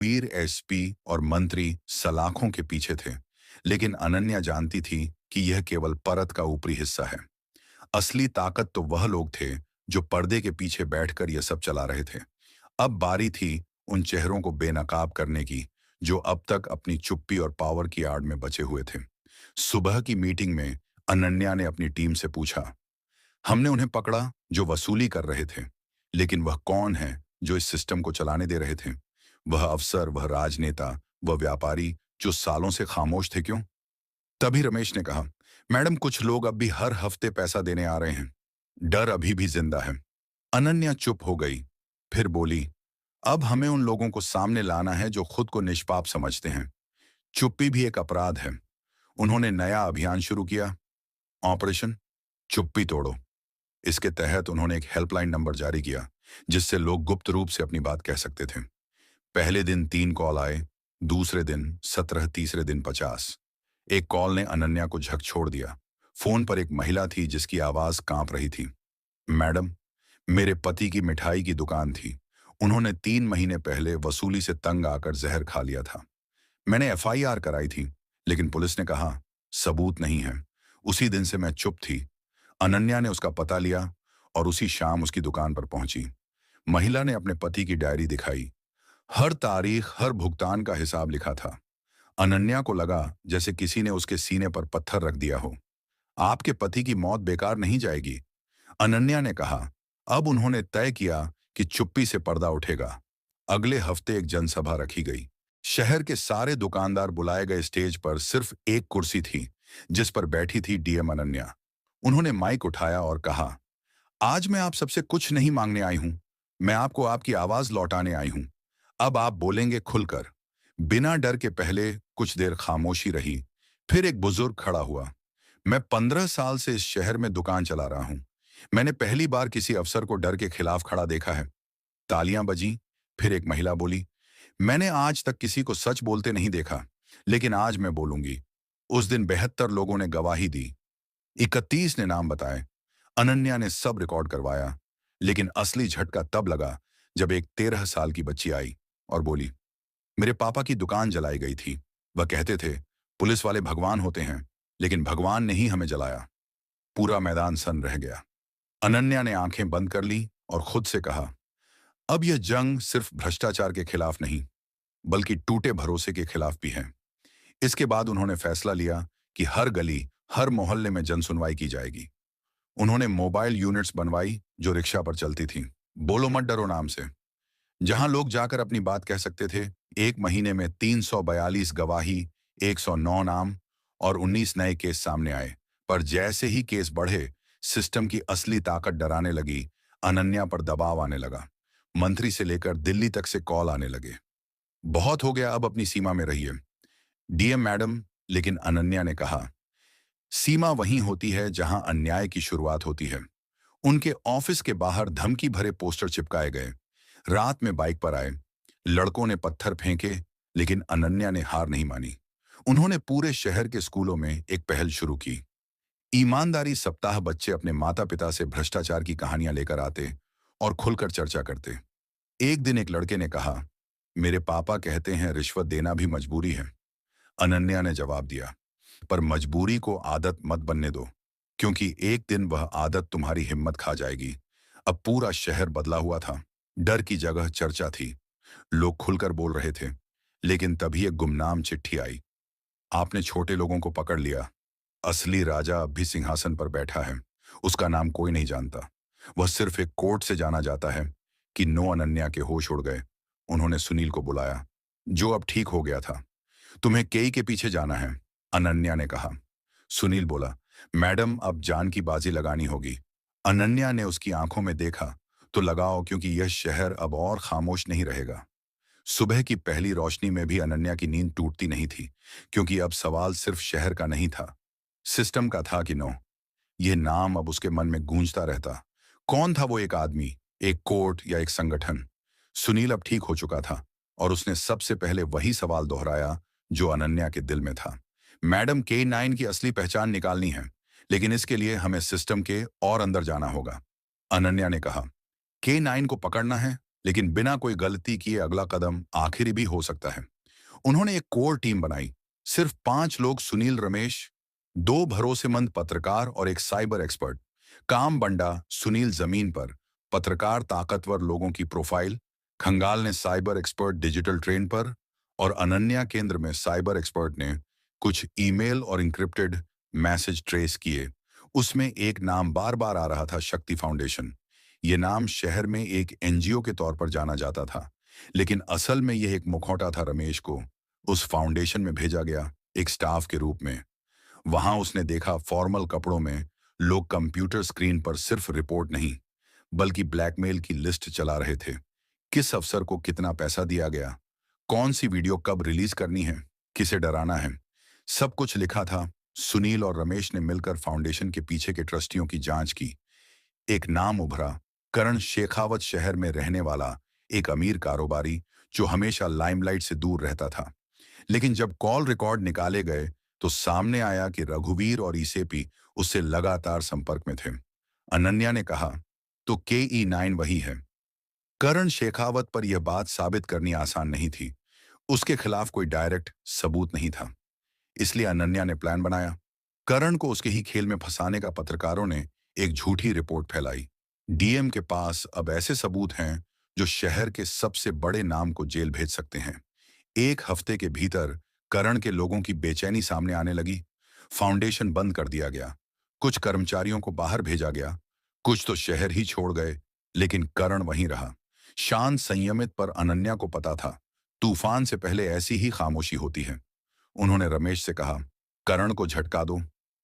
वीर SP और मंत्री सलाखों के पीछे थे, लेकिन अनन्या जानती थी कि यह केवल परत का ऊपरी हिस्सा है। असली ताकत तो वह लोग थे जो पर्दे के पीछे बैठकर यह सब चला रहे थे। अब बारी थी उन चेहरों को बेनकाब करने की, जो अब तक अपनी चुप्पी और पावर की आड़ में बचे हुए थे। सुबह की मीटिंग में अनन्या ने अपनी टीम से पूछा, हमने उन्हें पकड़ा जो वसूली कर रहे थे, लेकिन वह कौन है जो इस सिस्टम को चलाने दे रहे थे? वह अफसर, वह राजनेता, वह व्यापारी जो सालों से खामोश थे क्यों? तभी रमेश ने कहा, मैडम कुछ लोग अब भी हर हफ्ते पैसा देने आ रहे हैं। डर अभी भी जिंदा है। अनन्या चुप हो गई, फिर बोली, अब हमें उन लोगों को सामने लाना है जो खुद को निष्पाप समझते हैं। चुप्पी भी एक अपराध है। उन्होंने नया अभियान शुरू किया, ऑपरेशन चुप्पी तोड़ो। इसके तहत उन्होंने एक हेल्पलाइन नंबर जारी किया, जिससे लोग गुप्त रूप से अपनी बात कह सकते थे। पहले दिन 3 कॉल आए, दूसरे दिन 17, तीसरे दिन 50। एक कॉल ने अनन्या को झक छोड़ दिया। फोन पर एक महिला थी जिसकी आवाज कांप रही थी। मैडम, मेरे पति की मिठाई की दुकान थी। उन्होंने 3 महीने पहले वसूली से तंग आकर जहर खा लिया था। मैंने एफआईआर कराई थी, लेकिन पुलिस ने कहा सबूत नहीं है। उसी दिन से मैं चुप थी। अनन्या ने उसका पता लिया और उसी शाम उसकी दुकान पर पहुंची। महिला ने अपने पति की डायरी दिखाई। हर तारीख, हर भुगतान का हिसाब लिखा था। अनन्या को लगा जैसे किसी ने उसके सीने पर पत्थर रख दिया हो। आपके पति की मौत बेकार नहीं जाएगी, अनन्या ने कहा। अब उन्होंने तय किया कि चुप्पी से पर्दा उठेगा। अगले हफ्ते एक जनसभा रखी गई। शहर के सारे दुकानदार बुलाए गए। स्टेज पर सिर्फ एक कुर्सी थी, जिस पर बैठी थी डीएम अनन्या। उन्होंने माइक उठाया और कहा, आज मैं आप सबसे कुछ नहीं मांगने आई हूं, मैं आपको आपकी आवाज लौटाने आई हूं। अब आप बोलेंगे खुलकर। बिना डर के पहले कुछ देर खामोशी रही, फिर एक बुजुर्ग खड़ा हुआ। मैं 15 साल से इस शहर में दुकान चला रहा हूं। मैंने पहली बार किसी अफसर को डर के खिलाफ खड़ा देखा है। तालियां बजीं, फिर एक महिला बोली, मैंने आज तक किसी को सच बोलते नहीं देखा, लेकिन आज मैं बोलूंगी। उस दिन 72 लोगों ने गवाही दी, 31 ने नाम बताए। अनन्या ने सब रिकॉर्ड करवाया, लेकिन असली झटका तब लगा जब एक 13 साल की बच्ची आई और बोली, मेरे पापा की दुकान जलाई गई थी। वह कहते थे पुलिस वाले भगवान होते हैं, लेकिन भगवान ने ही हमें जलाया। पूरा मैदान सन्न रह गया। अनन्या ने आंखें बंद कर ली और खुद से कहा, अब यह जंग सिर्फ भ्रष्टाचार के खिलाफ नहीं, बल्कि टूटे भरोसे के खिलाफ भी है। इसके बाद उन्होंने फैसला लिया कि हर गली, हर मोहल्ले में जनसुनवाई की जाएगी। उन्होंने मोबाइल यूनिट्स बनवाई जो रिक्शा पर चलती थीं, बोलो मत डरो नाम से, जहां लोग जाकर अपनी बात कह सकते थे। एक महीने में 342 गवाही, 109 नाम और 19 नए केस सामने आए। पर जैसे ही केस बढ़े, सिस्टम की असली ताकत डराने लगी। अनन्या पर दबाव आने लगा। मंत्री से लेकर दिल्ली तक से कॉल आने लगे, बहुत हो गया, अब अपनी सीमा में रहिए। डीएम मैडम, लेकिन अनन्या ने कहा, सीमा वहीं होती है जहां अन्याय की शुरुआत होती है। उनके ऑफिस के बाहर धमकी भरे पोस्टर चिपकाए गए। रात में बाइक पर आए, लड़कों ने पत्थर फेंके, लेकिन अनन्या ने हार नहीं मानी। उन्होंने पूरे शहर के स्कूलों में एक पहल शुरू की, ईमानदारी सप्ताह। बच्चे अपने माता पिता से भ्रष्टाचार की कहानियां लेकर आते और खुलकर चर्चा करते। एक दिन एक लड़के ने कहा, मेरे पापा कहते हैं रिश्वत देना भी मजबूरी है। अनन्या ने जवाब दिया, पर मजबूरी को आदत मत बनने दो, क्योंकि एक दिन वह आदत तुम्हारी हिम्मत खा जाएगी। अब पूरा शहर बदला हुआ था। डर की जगह चर्चा थी। लोग खुलकर बोल रहे थे। लेकिन तभी एक गुमनाम चिट्ठी आई, आपने छोटे लोगों को पकड़ लिया। असली राजा अब भी सिंहासन पर बैठा है। उसका नाम कोई नहीं जानता। वह सिर्फ एक कोर्ट से जाना जाता है कि नो। अनन्या के होश उड़ गए। उन्होंने सुनील को बुलाया, जो अब ठीक हो गया था। तुम्हें केई के पीछे जाना है, अनन्या ने कहा। सुनील बोला, मैडम अब जान की बाजी लगानी होगी। अनन्या ने उसकी आंखों में देखा, तो लगाओ, क्योंकि यह शहर अब और खामोश नहीं रहेगा। सुबह की पहली रोशनी में भी अनन्या की नींद टूटती नहीं थी, क्योंकि अब सवाल सिर्फ शहर का नहीं था, सिस्टम का था कि नो। यह नाम अब उसके मन में गूंजता रहता। कौन था वो एक आदमी, एक कोर्ट या एक संगठन? सुनील अब ठीक हो चुका था और उसने सबसे पहले वही सवाल दोहराया जो अनन्या के दिल में था। मैडम, K9 की असली पहचान निकालनी है, लेकिन इसके लिए हमें सिस्टम के और अंदर जाना होगा। अनन्या ने कहा, K9 को पकड़ना है लेकिन बिना कोई गलती किए अगला कदम आखिरी भी हो सकता है। उन्होंने एक कोर टीम बनाई। सिर्फ 5 लोग, सुनील, रमेश, 2 भरोसेमंद पत्रकार और एक साइबर एक्सपर्ट। काम बंटा, सुनील जमीन पर, पत्रकार ताकतवर लोगों की प्रोफाइल, खंगाल ने साइबर एक्सपर्ट डिजिटल ट्रेन पर, और अनन्या केंद्र में साइबर एक्सपर्ट ने कुछ ईमेल और इंक्रिप्टेड मैसेज ट्रेस किए। उसमें एक नाम बार बार आ रहा था, शक्ति फाउंडेशन। ये नाम शहर में एक एनजीओ के तौर पर जाना जाता था, लेकिन असल में यह एक मुखौटा था। रमेश को उस फाउंडेशन में भेजा गया एक स्टाफ के रूप में। वहां उसने देखा फॉर्मल कपड़ों में लोग कंप्यूटर स्क्रीन पर सिर्फ रिपोर्ट नहीं, बल्कि ब्लैकमेल की लिस्ट चला रहे थे। किस अफसर को कितना पैसा दिया गया, कौन सी वीडियो कब रिलीज करनी है, किसे डराना है, सब कुछ लिखा था। सुनील और रमेश ने मिलकर फाउंडेशन के पीछे के ट्रस्टियों की जांच की। एक नाम उभरा, करण शेखावत, शहर में रहने वाला एक अमीर कारोबारी जो हमेशा लाइमलाइट से दूर रहता था। लेकिन जब कॉल रिकॉर्ड निकाले गए तो सामने आया कि रघुवीर और ईसेपी उससे लगातार संपर्क में थे। अनन्या ने कहा, तो KE9 वही है। करण शेखावत पर यह बात साबित करनी आसान नहीं थी। उसके खिलाफ कोई डायरेक्ट सबूत नहीं था। इसलिए अनन्या ने प्लान बनाया। करण को उसके ही खेल में फंसाने का। पत्रकारों ने एक झूठी रिपोर्ट फैलाई। डीएम के पास अब ऐसे सबूत हैं जो शहर के सबसे बड़े नाम को जेल भेज सकते हैं। एक हफ्ते के भीतर करण के लोगों की बेचैनी सामने आने लगी। फाउंडेशन बंद कर दिया गया, कुछ कर्मचारियों को बाहर भेजा गया, कुछ तो शहर ही छोड़ गए, लेकिन करण वहीं रहा, शांत, संयमित। पर अनन्या को पता था, तूफान से पहले ऐसी ही खामोशी होती है। उन्होंने रमेश से कहा, करण को झटका दो,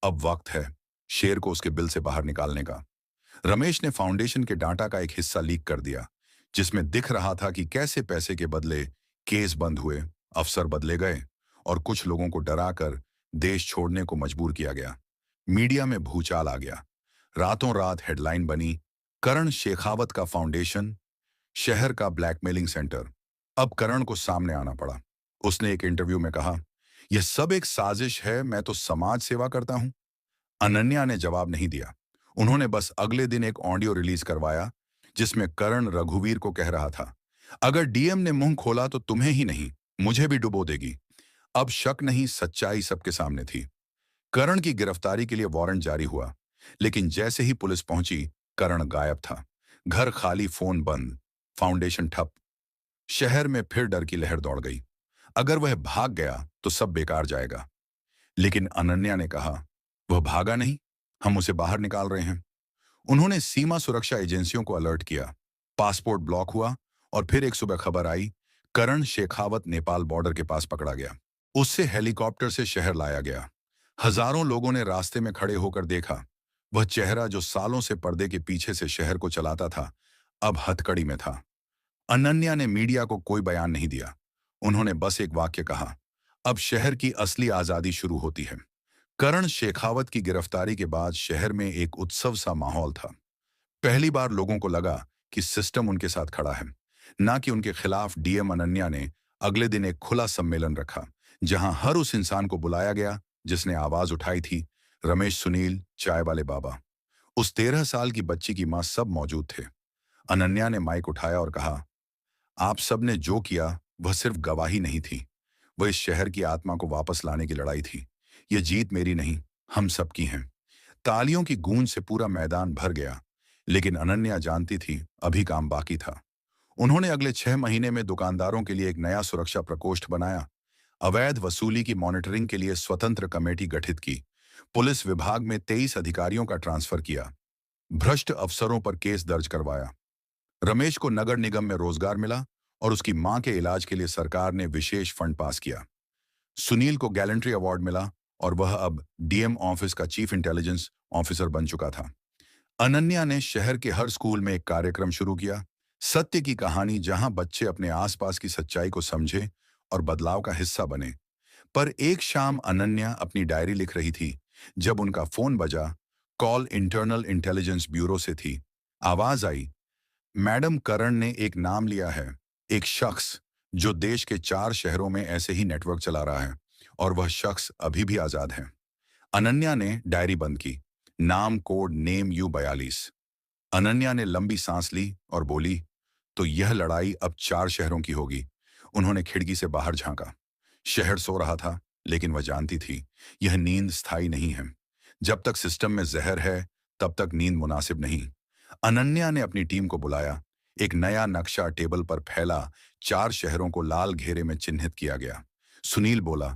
अब वक्त है शेर को उसके बिल से बाहर निकालने का। रमेश ने फाउंडेशन के डाटा का एक हिस्सा लीक कर दिया, जिसमें दिख रहा था कि कैसे पैसे के बदले केस बंद हुए, अफसर बदले गए और कुछ लोगों को डराकर देश छोड़ने को मजबूर किया गया। मीडिया में भूचाल आ गया। रातों रात हेडलाइन बनी, करण शेखावत का फाउंडेशन शहर का ब्लैकमेलिंग सेंटर। अब करण को सामने आना पड़ा। उसने एक इंटरव्यू में कहा, यह सब एक साजिश है, मैं तो समाज सेवा करता हूं। अनन्या ने जवाब नहीं दिया। उन्होंने बस अगले दिन एक ऑडियो रिलीज करवाया, जिसमें करण रघुवीर को कह रहा था, अगर डीएम ने मुंह खोला तो तुम्हें ही नहीं, मुझे भी डुबो देगी। अब शक नहीं, सच्चाई सबके सामने थी। करण की गिरफ्तारी के लिए वारंट जारी हुआ, लेकिन जैसे ही पुलिस पहुंची, करण गायब था। घर खाली, फोन बंद, फाउंडेशन ठप। शहर में फिर डर की लहर दौड़ गई। अगर वह भाग गया तो सब बेकार जाएगा। लेकिन अनन्या ने कहा, वह भागा नहीं, हम उसे बाहर निकाल रहे हैं। उन्होंने सीमा सुरक्षा एजेंसियों को अलर्ट किया। पासपोर्ट ब्लॉक हुआ और फिर एक सुबह खबर आई, करण शेखावत नेपाल बॉर्डर के पास पकड़ा गया। उससे हेलीकॉप्टर से शहर लाया गया। हजारों लोगों ने रास्ते में खड़े होकर देखा। वह चेहरा जो सालों से पर्दे के पीछे से शहर को चलाता था, अब हथकड़ी में था। अनन्या ने मीडिया को कोई बयान नहीं दिया। उन्होंने बस एक वाक्य कहा, अब शहर की असली आजादी शुरू होती है। करण शेखावत की गिरफ्तारी के बाद शहर में एक उत्सव सा माहौल था। पहली बार लोगों को लगा कि सिस्टम उनके साथ खड़ा है, ना कि उनके खिलाफ। डीएम अनन्या ने अगले दिन एक खुला सम्मेलन रखा, जहां हर उस इंसान को बुलाया गया जिसने आवाज उठाई थी। रमेश, सुनील, चाय वाले बाबा, उस 13 साल की बच्ची की मां, सब मौजूद थे। अनन्या ने माइक उठाया और कहा, आप सब ने जो किया वह सिर्फ गवाही नहीं थी, वह इस शहर की आत्मा को वापस लाने की लड़ाई थी। यह जीत मेरी नहीं, हम सबकी है। तालियों की गूंज से पूरा मैदान भर गया, लेकिन अनन्या जानती थी अभी काम बाकी था। उन्होंने अगले 6 महीने में दुकानदारों के लिए एक नया सुरक्षा प्रकोष्ठ बनाया, अवैध वसूली की मॉनिटरिंग के लिए स्वतंत्र कमेटी गठित की, पुलिस विभाग में 23 अधिकारियों का ट्रांसफर किया, भ्रष्ट अफसरों पर केस दर्ज करवाया। रमेश को नगर निगम में रोजगार मिला और उसकी मां के इलाज के लिए सरकार ने विशेष फंड पास किया। सुनील को गैलेंट्री अवार्ड मिला और वह अब डीएम ऑफिस का चीफ इंटेलिजेंस ऑफिसर बन चुका था। अनन्या ने शहर के हर स्कूल में एक कार्यक्रम शुरू किया, सत्य की कहानी, जहां बच्चे अपने आसपास की सच्चाई को समझे और बदलाव का हिस्सा बने। पर एक शाम अनन्या अपनी डायरी लिख रही थी जब उनका फोन बजा। कॉल इंटरनल इंटेलिजेंस ब्यूरो से थी। आवाज आई, मैडम, करण ने एक नाम लिया है, एक शख्स जो देश के 4 शहरों में ऐसे ही नेटवर्क चला रहा है, और वह शख्स अभी भी आजाद है। अनन्या ने डायरी बंद की। नाम, कोड, नेम U42। अनन्या ने लंबी सांस ली और बोली, तो यह लड़ाई अब 4 शहरों की होगी। उन्होंने खिड़की से बाहर झांका। शहर सो रहा था, लेकिन वह जानती थी, यह नींद स्थायी नहीं है। जब तक सिस्टम में जहर है, तब तक नींद मुनासिब नहीं। अनन्या ने अपनी टीम को बुलाया। एक नया नक्शा टेबल पर फैला, 4 शहरों को लाल घेरे में चिन्हित किया गया। सुनील बोला,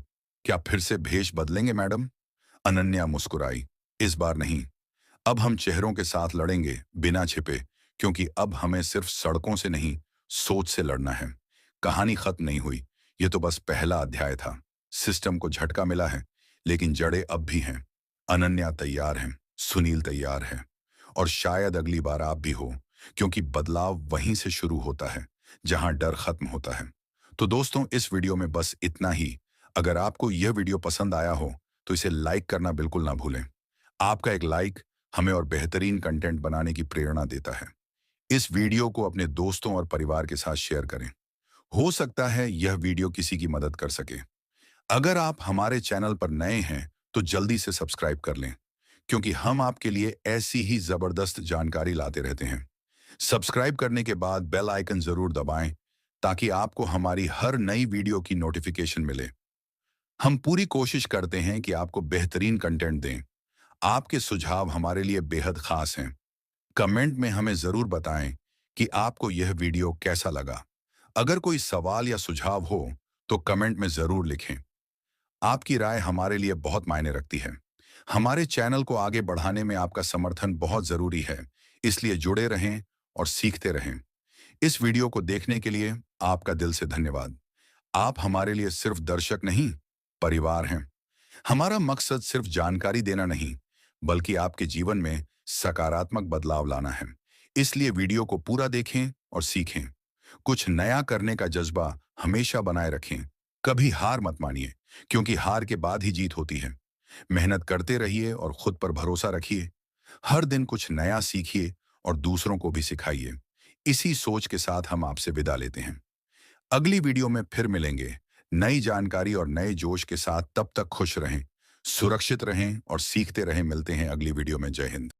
क्या फिर से भेष बदलेंगे मैडम? अनन्या मुस्कुराई, इस बार नहीं। अब हम चेहरों के साथ लड़ेंगे, बिना छिपे, क्योंकि अब हमें सिर्फ सड़कों से नहीं, सोच से लड़ना है। कहानी खत्म नहीं हुई, ये तो बस पहला अध्याय था। सिस्टम को झटका मिला है, लेकिन जड़ें अब भी हैं। अनन्या तैयार हैं, सुनील तैयार है, और शायद अगली बार आप भी हो, क्योंकि बदलाव वहीं से शुरू होता है, जहां डर खत्म होता है। तो दोस्तों, इस वीडियो में बस इतना ही। अगर आपको यह वीडियो पसंद आया हो, तो इसे लाइक करना बिल्कुल ना भूलें। आपका एक लाइक हमें और बेहतरीन कंटेंट बनाने की प्रेरणा देता है। इस वीडियो को अपने दोस्तों और परिवार के साथ शेयर करें। हो सकता है यह वीडियो किसी की मदद कर सके। अगर आप हमारे चैनल पर नए हैं, तो जल्दी से सब्सक्राइब कर लें, क्योंकि हम आपके लिए ऐसी ही जबरदस्त जानकारी लाते रहते हैं। सब्सक्राइब करने के बाद बेल आइकन जरूर दबाएं, ताकि आपको हमारी हर नई वीडियो की नोटिफिकेशन मिले। हम पूरी कोशिश करते हैं कि आपको बेहतरीन कंटेंट दें। आपके सुझाव हमारे लिए बेहद खास हैं। कमेंट में हमें जरूर बताएं कि आपको यह वीडियो कैसा लगा। अगर कोई सवाल या सुझाव हो, तो कमेंट में जरूर लिखें। आपकी राय हमारे लिए बहुत मायने रखती है। हमारे चैनल को आगे बढ़ाने में आपका समर्थन बहुत जरूरी है, इसलिए जुड़े रहें और सीखते रहें। इस वीडियो को देखने के लिए आपका दिल से धन्यवाद। आप हमारे लिए सिर्फ दर्शक नहीं, परिवार हैं। हमारा मकसद सिर्फ जानकारी देना नहीं, बल्कि आपके जीवन में सकारात्मक बदलाव लाना है। इसलिए वीडियो को पूरा देखें और सीखें। कुछ नया करने का जज्बा हमेशा बनाए रखें। कभी हार मत मानिए, क्योंकि हार के बाद ही जीत होती है। मेहनत करते रहिए और खुद पर भरोसा रखिए। हर दिन कुछ नया सीखिए और दूसरों को भी सिखाइए। इसी सोच के साथ हम आपसे विदा लेते हैं। अगली वीडियो में फिर मिलेंगे, नई जानकारी और नए जोश के साथ। तब तक खुश रहें, सुरक्षित रहें और सीखते रहें। मिलते हैं अगली वीडियो में। जय हिंद।